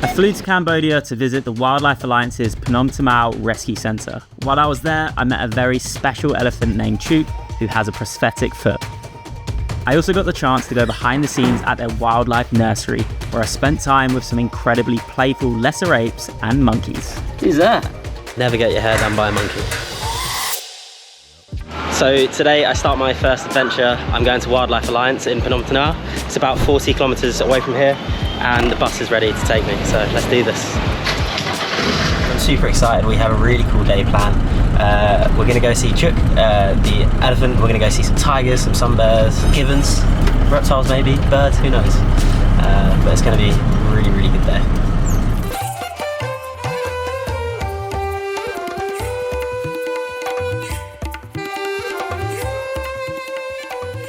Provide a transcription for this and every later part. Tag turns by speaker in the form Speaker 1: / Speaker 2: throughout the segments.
Speaker 1: I flew to Cambodia to visit the Wildlife Alliance's Phnom Thmao Rescue Centre. While I was there, I met a very special elephant named Chook, who has a prosthetic foot. I also got the chance to go behind the scenes at their wildlife nursery, where I spent time with some incredibly playful lesser apes and monkeys.
Speaker 2: Who's that? Never get your hair done by a monkey. So today I start my first adventure. I'm going to Wildlife Alliance in Phnom Thmao. It's about 40 kilometers away from here and the bus is ready to take me, so let's do this. I'm super excited. We have a really cool day planned. We're going to go see Chook, the elephant. We're going to go see some tigers, some sunbears, givens, reptiles maybe, birds, who knows. But it's going to be a really, really good day.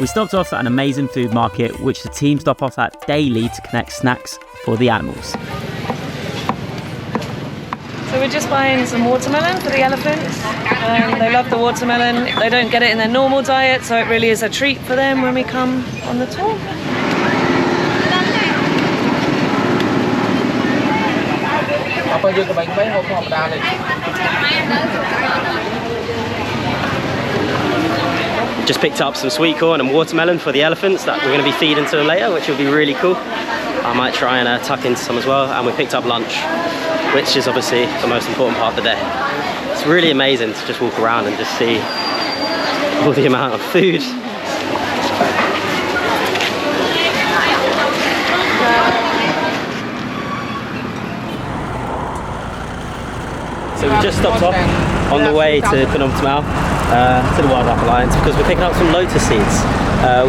Speaker 1: We stopped off at an amazing food market, which the team stop off at daily to connect snacks for the animals.
Speaker 3: So we're just buying some watermelon for the elephants. They love the watermelon. They don't get it in their normal diet, so it really is a treat for them when we come on the tour.
Speaker 2: Just picked up some sweet corn and watermelon for the elephants that we're going to be feeding to them later, which will be really cool. I might try and tuck into some as well. And we picked up lunch, which is obviously the most important part of the day. It's really amazing to just walk around and just see all the amount of food. So we just stopped off on the way to Phnom Thmao, to the Wildlife Alliance, because we're picking up some lotus seeds,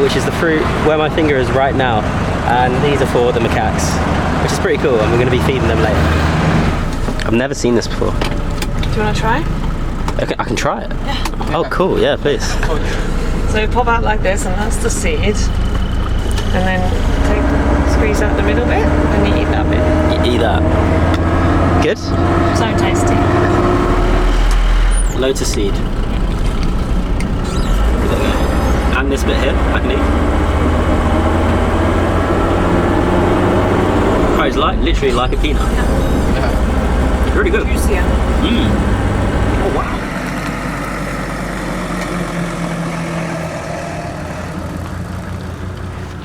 Speaker 2: which is the fruit where my finger is right now, and these are for the macaques, which is pretty cool, and we're going to be feeding them later. I've never seen this before.
Speaker 3: Do you want to try?
Speaker 2: I can try it?
Speaker 3: Yeah.
Speaker 2: Oh cool, yeah, please.
Speaker 3: So you pop out like this, and that's the seed, and then squeeze out the middle bit, and you eat that bit.
Speaker 2: You eat that. Good?
Speaker 3: So tasty.
Speaker 2: Lotus seed. And this bit here, I can eat. Oh, it's like, literally like a peanut. Yeah. It's really good.
Speaker 3: Juicier.
Speaker 2: Oh wow.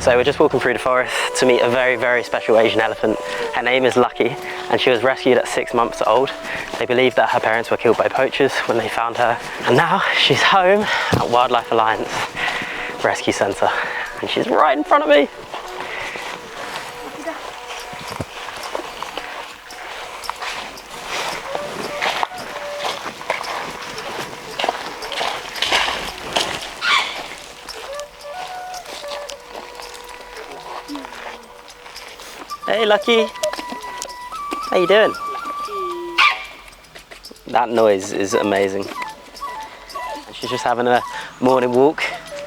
Speaker 2: So we're just walking through the forest to meet a very, very special Asian elephant. Her name is Lucky, and she was rescued at 6 months old. They believe that her parents were killed by poachers when they found her. And now she's home at Wildlife Alliance Rescue Centre. And she's right in front of me. Hey Lucky, how you doing? That noise is amazing. She's just having a morning walk.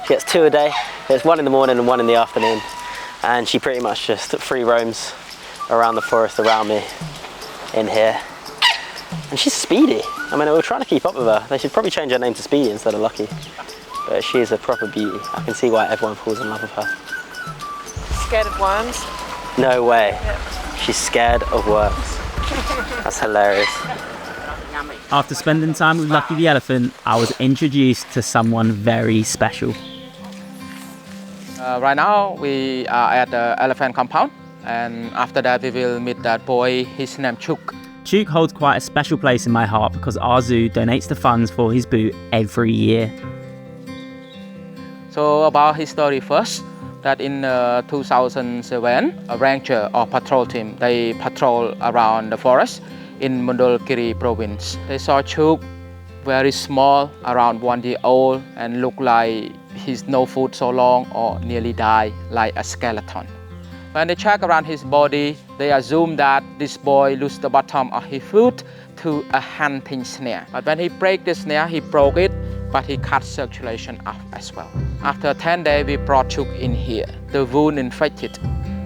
Speaker 2: She gets 2 a day. There's 1 in the morning and 1 in the afternoon. And she pretty much just free roams around the forest around me in here. And she's speedy. I mean, we're trying to keep up with her. They should probably change her name to Speedy instead of Lucky. But she is a proper beauty. I can see why everyone falls in love with her.
Speaker 3: Scared of worms?
Speaker 2: No way.
Speaker 3: Yep.
Speaker 2: She's scared of worms. That's hilarious.
Speaker 1: After spending time with Lucky the elephant, I was introduced to someone very special.
Speaker 4: Right now we are at the elephant compound, and after that we will meet that boy. His name Chook.
Speaker 1: Chook holds quite a special place in my heart because our zoo donates the funds for his boot every year.
Speaker 4: So about his story first, that in 2007, a ranger or patrol team, they patrol around the forest in Mondulkiri province. They saw Chook, very small, around 1 year old, and looked like he's no food so long or nearly died like a skeleton. When they check around his body, they assume that this boy lost the bottom of his foot to a hunting snare. But when he broke the snare, he broke it, but he cut circulation off as well. After 10 days, we brought Chook in here. The wound infected,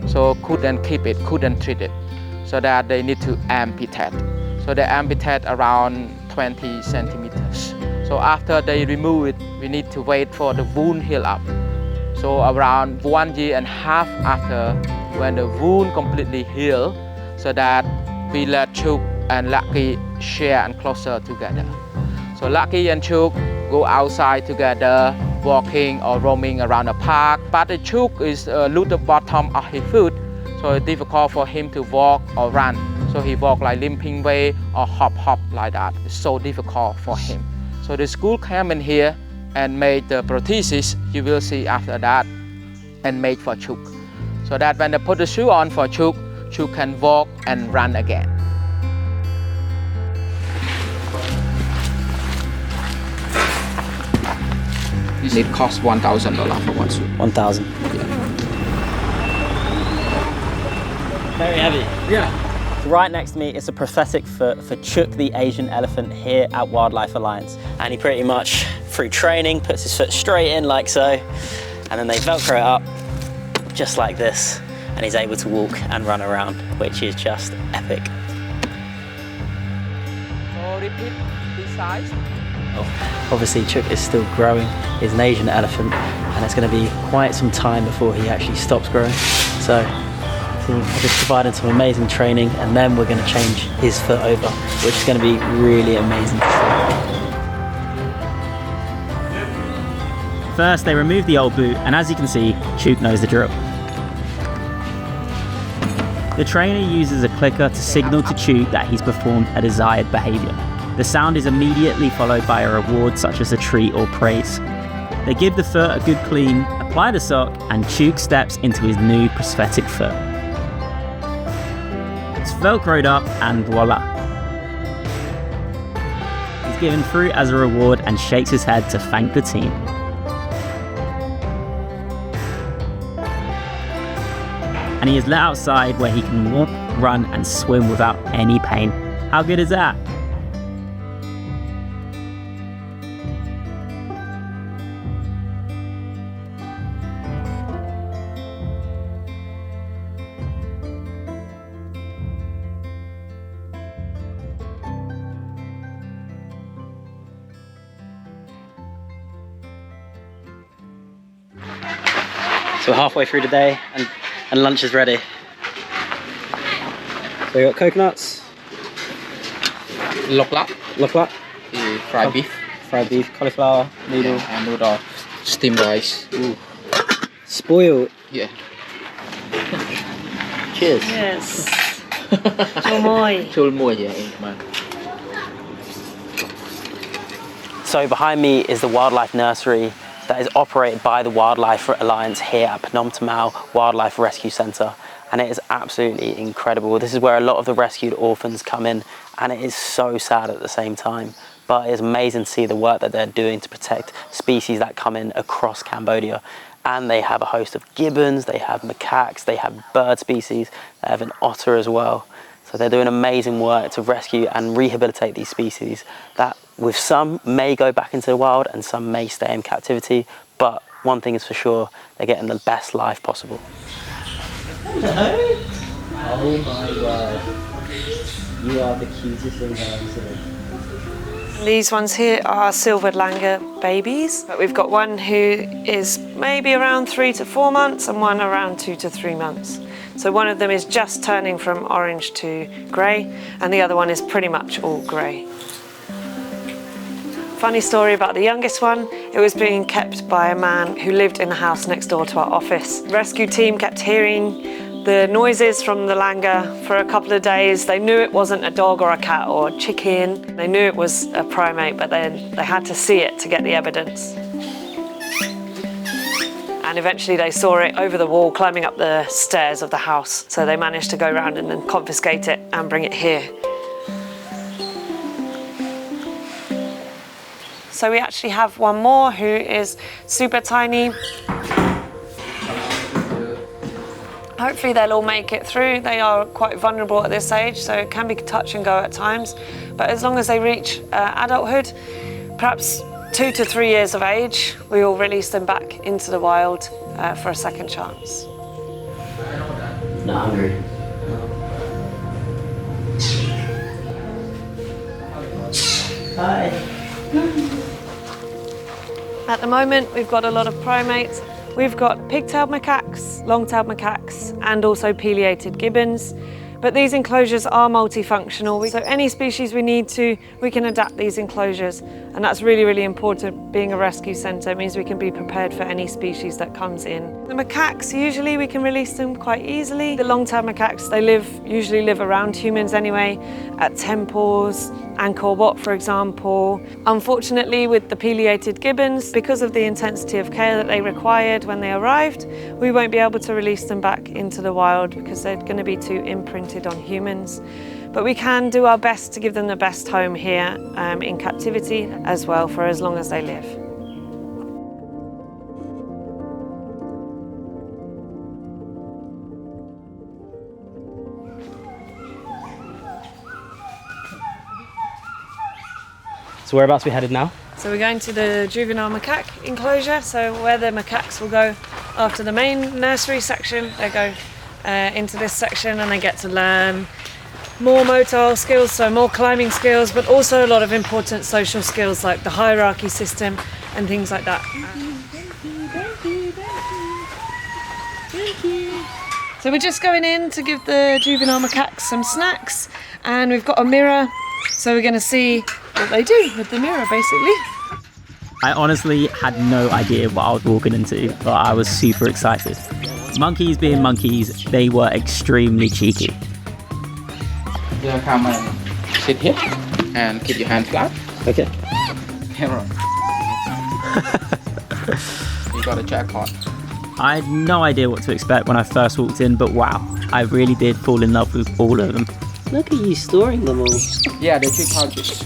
Speaker 4: so couldn't keep it, couldn't treat it, so that they need to amputate. So they amputate around 20 centimeters. So after they remove it, we need to wait for the wound heal up. So around 1.5 years after, when the wound completely healed, so that we let Chook and Lucky share and closer together. So Lucky and Chook go outside together, walking or roaming around the park, but the Chook is lose the bottom of his foot, so it's difficult for him to walk or run. So he walk like limping way or hop like that. It's so difficult for him. So the school came in here and made the prosthesis, you will see after that, and made for Chook. So that when they put the shoe on for Chook, Chook can walk and run again. It costs $1,000 for one shoe.
Speaker 2: 1,000.
Speaker 4: Yeah.
Speaker 2: Very heavy.
Speaker 4: Yeah.
Speaker 2: Right next to me is a prosthetic foot for Chook the Asian elephant here at Wildlife Alliance. And he pretty much, through training, puts his foot straight in like so, and then they Velcro it up just like this, and he's able to walk and run around, which is just epic.
Speaker 4: So repeat this size.
Speaker 2: Obviously Chook is still growing. He's an Asian elephant, and it's going to be quite some time before he actually stops growing. So I think I'll just provide him some amazing training, and then we're going to change his foot over, which is going to be really amazing to see.
Speaker 1: First, they remove the old boot, and as you can see, Chook knows the drill. The trainer uses a clicker to signal to Chook that he's performed a desired behaviour. The sound is immediately followed by a reward such as a treat or praise. They give the foot a good clean, apply the sock, and Chook steps into his new prosthetic foot. It's velcroed up and voila. He's given fruit as a reward and shakes his head to thank the team. And he is let outside where he can walk, run and swim without any pain. How good is that?
Speaker 2: So we're halfway through the day and lunch is ready. So we got coconuts,
Speaker 4: Lok lak, fried beef,
Speaker 2: cauliflower, noodle,
Speaker 4: and noodle, steamed rice.
Speaker 2: Ooh. Spoiled.
Speaker 4: Yeah.
Speaker 2: Cheers.
Speaker 3: Yes. Chul moi.
Speaker 2: So behind me is the wildlife nursery that is operated by the Wildlife Alliance here at Phnom Thmao Wildlife Rescue Centre, and it is absolutely incredible. This is where a lot of the rescued orphans come in, and it is so sad at the same time, but it's amazing to see the work that they're doing to protect species that come in across Cambodia. And they have a host of gibbons, they have macaques, they have bird species, they have an otter as well. So they're doing amazing work to rescue and rehabilitate these species that with some may go back into the wild and some may stay in captivity, but one thing is for sure, they're getting the best life possible.
Speaker 1: Hello? Oh my god. You are the cutest thing I've ever seen.
Speaker 3: These ones here are silver langur babies. But we've got one who is maybe around 3 to 4 months and one around 2 to 3 months. So one of them is just turning from orange to grey, and the other one is pretty much all grey. Funny story about the youngest one, it was being kept by a man who lived in the house next door to our office. The rescue team kept hearing the noises from the langur for a couple of days. They knew it wasn't a dog or a cat or a chicken. They knew it was a primate, but then they had to see it to get the evidence. And eventually they saw it over the wall, climbing up the stairs of the house. So they managed to go around and then confiscate it and bring it here. So we actually have one more who is super tiny. Hopefully they'll all make it through. They are quite vulnerable at this age, so it can be touch and go at times. But as long as they reach adulthood, perhaps 2 to 3 years of age, we will release them back into the wild for a second chance.
Speaker 2: Not hungry. Hi.
Speaker 3: At the moment, we've got a lot of primates. We've got pig-tailed macaques, long-tailed macaques, and also pileated gibbons. But these enclosures are multifunctional, so any species we need to, we can adapt these enclosures, and that's really, really important. Being a rescue centre means we can be prepared for any species that comes in. The macaques, usually we can release them quite easily. The long-term macaques, they usually live around humans anyway, at temples, Angkor Wat, for example. Unfortunately, with the pileated gibbons, because of the intensity of care that they required when they arrived, we won't be able to release them back into the wild because they're going to be too imprinted on humans. But we can do our best to give them the best home here in captivity as well for as long as they live.
Speaker 2: So whereabouts are we headed now?
Speaker 3: So we're going to the juvenile macaque enclosure, so where the macaques will go after the main nursery section, they go into this section and they get to learn more motile skills, so more climbing skills, but also a lot of important social skills like the hierarchy system and things like that. So we're just going in to give the juvenile macaques some snacks, and we've got a mirror, so we're going to see what they do with the mirror, basically.
Speaker 1: I honestly had no idea what I was walking into, but I was super excited. Monkeys being monkeys, they were extremely cheeky.
Speaker 4: Yeah, come and sit here and keep your hand flat.
Speaker 2: Okay.
Speaker 4: Hero. You got a jackpot.
Speaker 1: I had no idea what to expect when I first walked in, but wow, I really did fall in love with all of them.
Speaker 2: Look at you storing them all.
Speaker 4: Yeah, they're 2 pouches.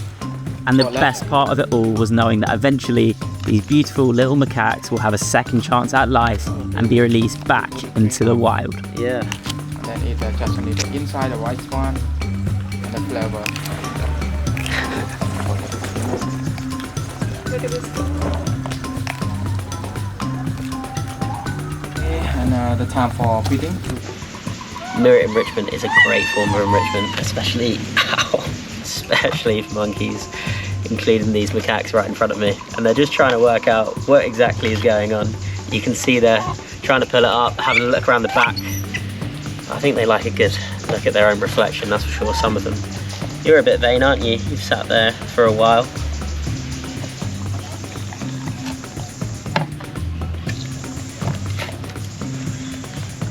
Speaker 1: And the best part of it all was knowing that eventually these beautiful little macaques will have a second chance at life and be released back into the wild.
Speaker 2: Yeah.
Speaker 4: And then eat just only the inside, the white one, and the flavor.
Speaker 3: Look at this.
Speaker 4: Okay, and the time for feeding.
Speaker 2: Mirror enrichment is a great form of enrichment, especially for monkeys, including these macaques right in front of me. And they're just trying to work out what exactly is going on. You can see they're trying to pull it up, having a look around the back. I think they like a good look at their own reflection, that's for sure, some of them. You're a bit vain, aren't you? You've sat there for a while.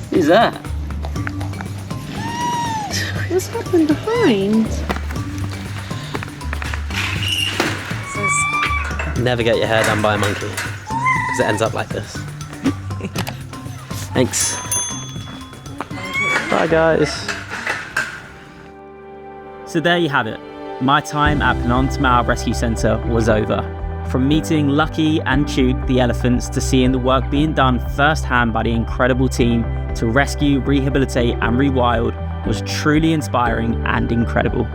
Speaker 2: Who's that?
Speaker 3: What's happened behind?
Speaker 2: Never get your hair done by a monkey, because it ends up like this. Thanks. Bye guys.
Speaker 1: So there you have it. My time at Phnom Thmao Rescue Centre was over. From meeting Lucky and Chuk, the elephants, to seeing the work being done firsthand by the incredible team to rescue, rehabilitate and rewild was truly inspiring and incredible.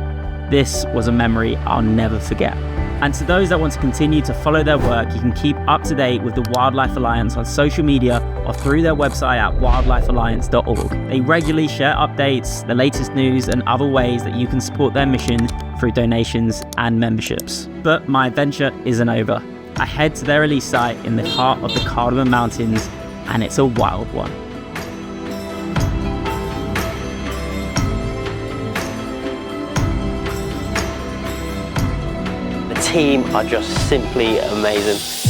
Speaker 1: This was a memory I'll never forget. And to those that want to continue to follow their work, you can keep up to date with the Wildlife Alliance on social media or through their website at wildlifealliance.org. They regularly share updates, the latest news and other ways that you can support their mission through donations and memberships. But my adventure isn't over. I head to their release site in the heart of the Cardamom Mountains, and it's a wild one.
Speaker 2: The team are just simply amazing.